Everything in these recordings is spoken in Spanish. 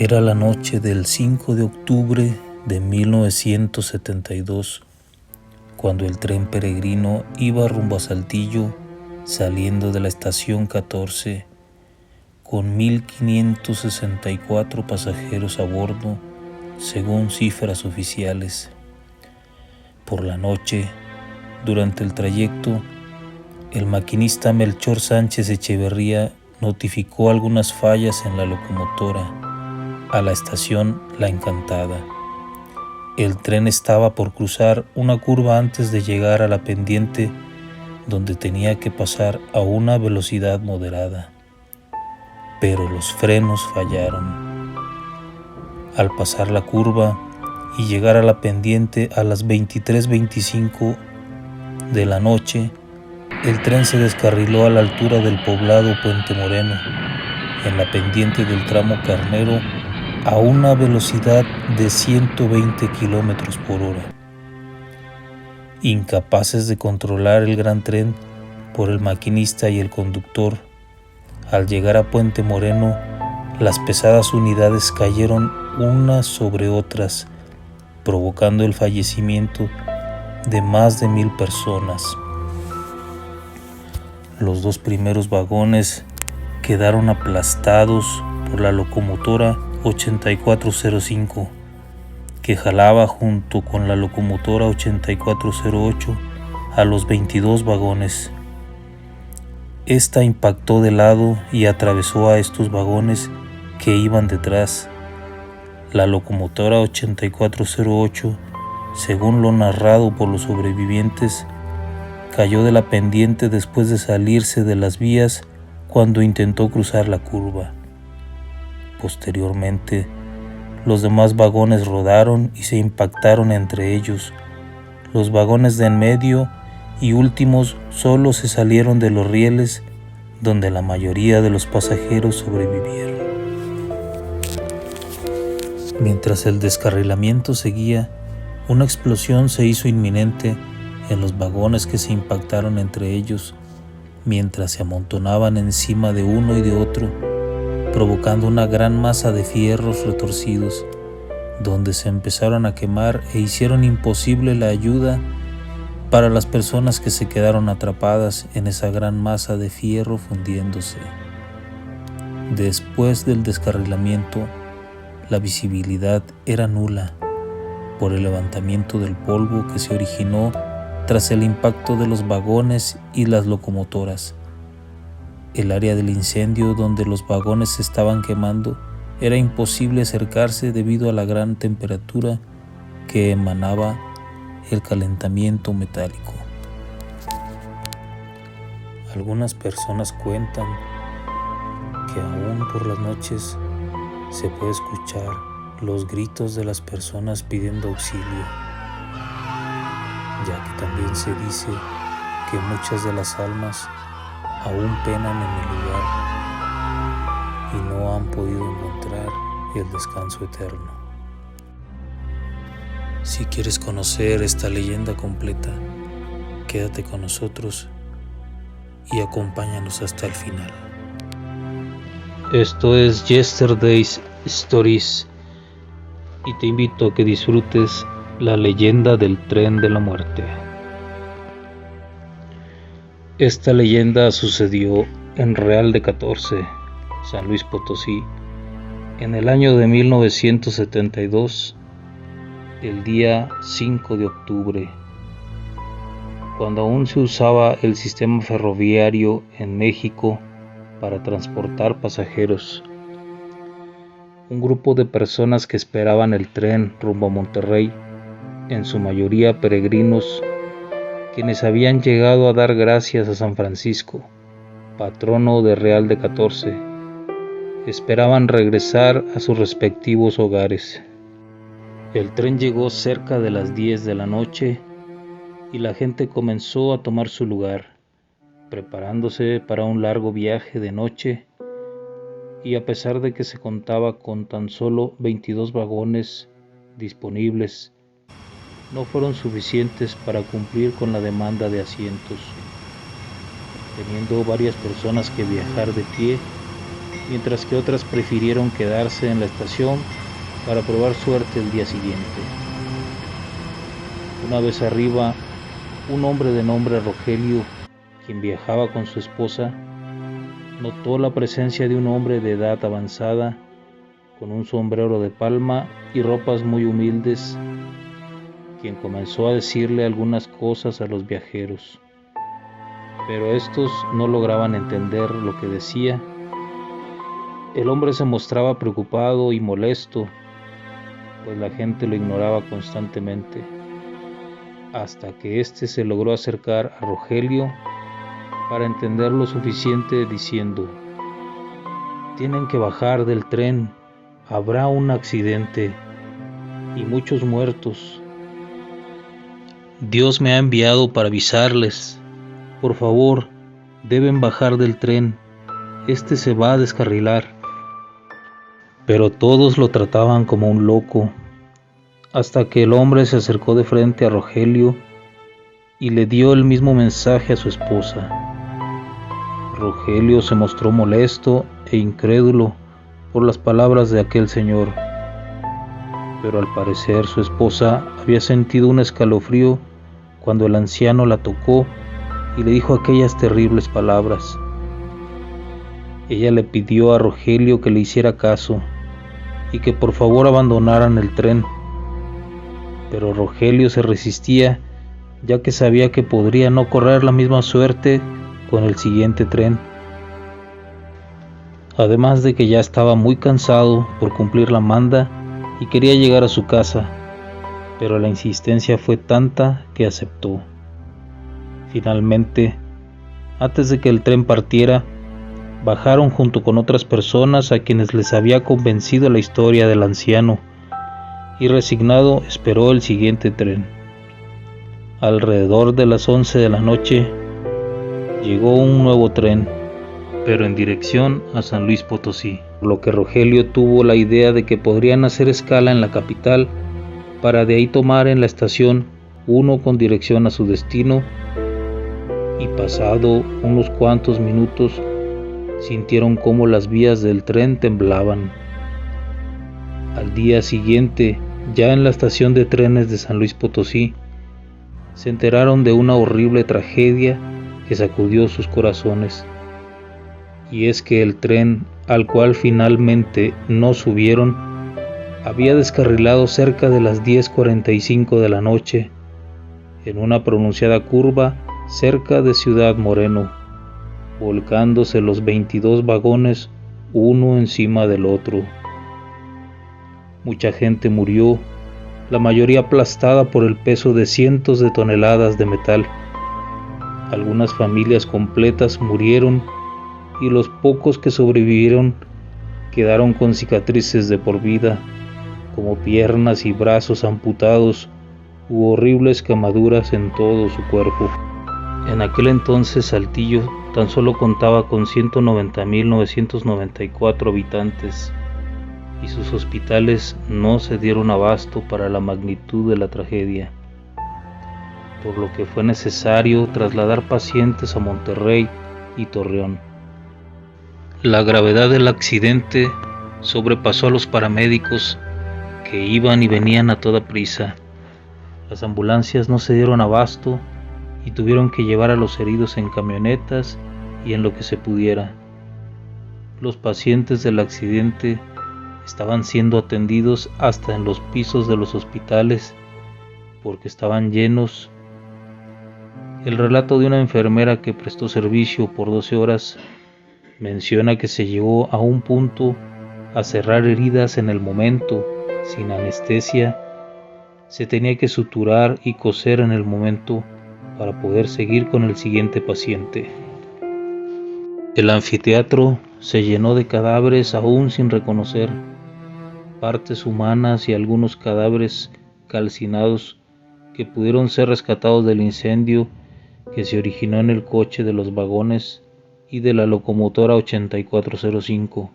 Era la noche del 5 de octubre de 1972, cuando el tren peregrino iba rumbo a Saltillo, saliendo de la estación 14, con 1,564 pasajeros a bordo, según cifras oficiales. Por la noche, durante el trayecto, el maquinista Melchor Sánchez Echeverría notificó algunas fallas en la locomotora a la estación La Encantada. El tren estaba por cruzar una curva antes de llegar a la pendiente, donde tenía que pasar a una velocidad moderada, pero los frenos fallaron. Al pasar la curva y llegar a la pendiente a las 23:25 de la noche, el tren se descarriló a la altura del poblado Puente Moreno, en la pendiente del tramo Carnero, a una velocidad de 120 kilómetros por hora. Incapaces de controlar el gran tren por el maquinista y el conductor, al llegar a Puente Moreno, las pesadas unidades cayeron unas sobre otras, provocando el fallecimiento de más de 1,000 personas. Los dos primeros vagones quedaron aplastados por la locomotora 8405, que jalaba junto con la locomotora 8408 a los 22 vagones. Esta impactó de lado y atravesó a estos vagones que iban detrás. La locomotora 8408, según lo narrado por los sobrevivientes, cayó de la pendiente después de salirse de las vías cuando intentó cruzar la curva. Posteriormente, los demás vagones rodaron y se impactaron entre ellos. Los vagones de en medio y últimos solo se salieron de los rieles, donde la mayoría de los pasajeros sobrevivieron. Mientras el descarrilamiento seguía, una explosión se hizo inminente en los vagones que se impactaron entre ellos, mientras se amontonaban encima de uno y de otro, provocando una gran masa de fierros retorcidos, donde se empezaron a quemar e hicieron imposible la ayuda para las personas que se quedaron atrapadas en esa gran masa de fierro fundiéndose. Después del descarrilamiento, la visibilidad era nula por el levantamiento del polvo que se originó tras el impacto de los vagones y las locomotoras. El área del incendio donde los vagones se estaban quemando era imposible acercarse debido a la gran temperatura que emanaba el calentamiento metálico. Algunas personas cuentan que aún por las noches se puede escuchar los gritos de las personas pidiendo auxilio, ya que también se dice que muchas de las almas aún penan en el lugar y no han podido encontrar el descanso eterno. Si quieres conocer esta leyenda completa, quédate con nosotros y acompáñanos hasta el final. Esto es Yesterday's Stories y te invito a que disfrutes la leyenda del tren de la muerte. Esta leyenda sucedió en Real de 14, San Luis Potosí, en el año de 1972, el día 5 de octubre, cuando aún se usaba el sistema ferroviario en México para transportar pasajeros. Un grupo de personas que esperaban el tren rumbo a Monterrey, en su mayoría peregrinos, quienes habían llegado a dar gracias a San Francisco, patrono de Real de 14, esperaban regresar a sus respectivos hogares. El tren llegó cerca de las 10 de la noche y la gente comenzó a tomar su lugar, preparándose para un largo viaje de noche, y a pesar de que se contaba con tan solo 22 vagones disponibles, no fueron suficientes para cumplir con la demanda de asientos. Teniendo varias personas que viajar de pie, mientras que otras prefirieron quedarse en la estación para probar suerte el día siguiente. Una vez arriba, un hombre de nombre Rogelio, quien viajaba con su esposa, notó la presencia de un hombre de edad avanzada, con un sombrero de palma y ropas muy humildes, quien comenzó a decirle algunas cosas a los viajeros, pero estos no lograban entender lo que decía. El hombre se mostraba preocupado y molesto, pues la gente lo ignoraba constantemente, hasta que éste se logró acercar a Rogelio para entender lo suficiente, diciendo: «Tienen que bajar del tren, habrá un accidente y muchos muertos. Dios me ha enviado para avisarles. Por favor, deben bajar del tren, este se va a descarrilar». Pero todos lo trataban como un loco, hasta que el hombre se acercó de frente a Rogelio y le dio el mismo mensaje a su esposa. Rogelio se mostró molesto e incrédulo por las palabras de aquel señor, pero al parecer su esposa había sentido un escalofrío cuando el anciano la tocó y le dijo aquellas terribles palabras. Ella le pidió a Rogelio que le hiciera caso y que por favor abandonaran el tren, pero Rogelio se resistía, ya que sabía que podría no correr la misma suerte con el siguiente tren. Además de que ya estaba muy cansado por cumplir la manda y quería llegar a su casa, pero la insistencia fue tanta que aceptó. Finalmente, antes de que el tren partiera, bajaron junto con otras personas a quienes les había convencido la historia del anciano, y resignado esperó el siguiente tren. Alrededor de las 11 de la noche, llegó un nuevo tren, pero en dirección a San Luis Potosí, por lo que Rogelio tuvo la idea de que podrían hacer escala en la capital para de ahí tomar en la estación uno con dirección a su destino, y pasado unos cuantos minutos sintieron cómo las vías del tren temblaban. Al día siguiente, ya en la estación de trenes de San Luis Potosí, se enteraron de una horrible tragedia que sacudió sus corazones, y es que el tren al cual finalmente no subieron había descarrilado cerca de las 10:45 de la noche en una pronunciada curva cerca de Ciudad Moreno, volcándose los 22 vagones uno encima del otro. Mucha gente murió, la mayoría aplastada por el peso de cientos de toneladas de metal. Algunas familias completas murieron y los pocos que sobrevivieron quedaron con cicatrices de por vida, como piernas y brazos amputados u horribles quemaduras en todo su cuerpo. En aquel entonces Saltillo tan solo contaba con 190.994 habitantes y sus hospitales no se dieron abasto para la magnitud de la tragedia, por lo que fue necesario trasladar pacientes a Monterrey y Torreón. La gravedad del accidente sobrepasó a los paramédicos, que iban y venían a toda prisa. Las ambulancias no se dieron abasto y tuvieron que llevar a los heridos en camionetas y en lo que se pudiera. Los pacientes del accidente estaban siendo atendidos hasta en los pisos de los hospitales porque estaban llenos. El relato de una enfermera que prestó servicio por 12 horas menciona que se llegó a un punto a cerrar heridas en el momento, sin anestesia. Se tenía que suturar y coser en el momento para poder seguir con el siguiente paciente. El anfiteatro se llenó de cadáveres aún sin reconocer, partes humanas y algunos cadáveres calcinados que pudieron ser rescatados del incendio que se originó en el coche de los vagones y de la locomotora 8405.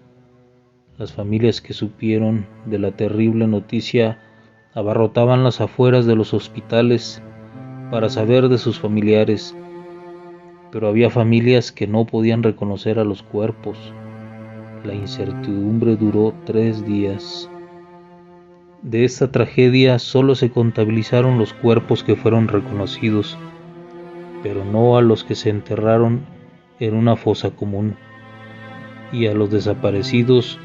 Las familias que supieron de la terrible noticia abarrotaban las afueras de los hospitales para saber de sus familiares, pero había familias que no podían reconocer a los cuerpos. La incertidumbre duró 3 días. De esta tragedia solo se contabilizaron los cuerpos que fueron reconocidos, pero no a los que se enterraron en una fosa común. Y a los desaparecidos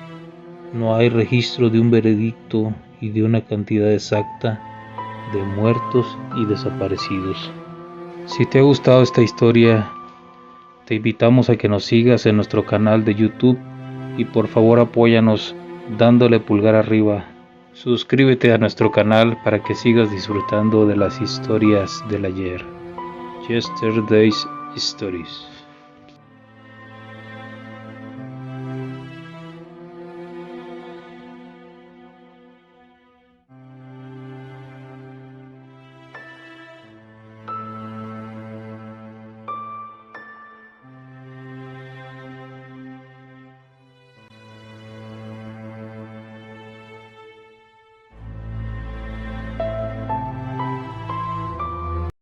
no hay registro de un veredicto y de una cantidad exacta de muertos y desaparecidos. Si te ha gustado esta historia, te invitamos a que nos sigas en nuestro canal de YouTube y por favor apóyanos dándole pulgar arriba. Suscríbete a nuestro canal para que sigas disfrutando de las historias del ayer. Yesterday's Stories.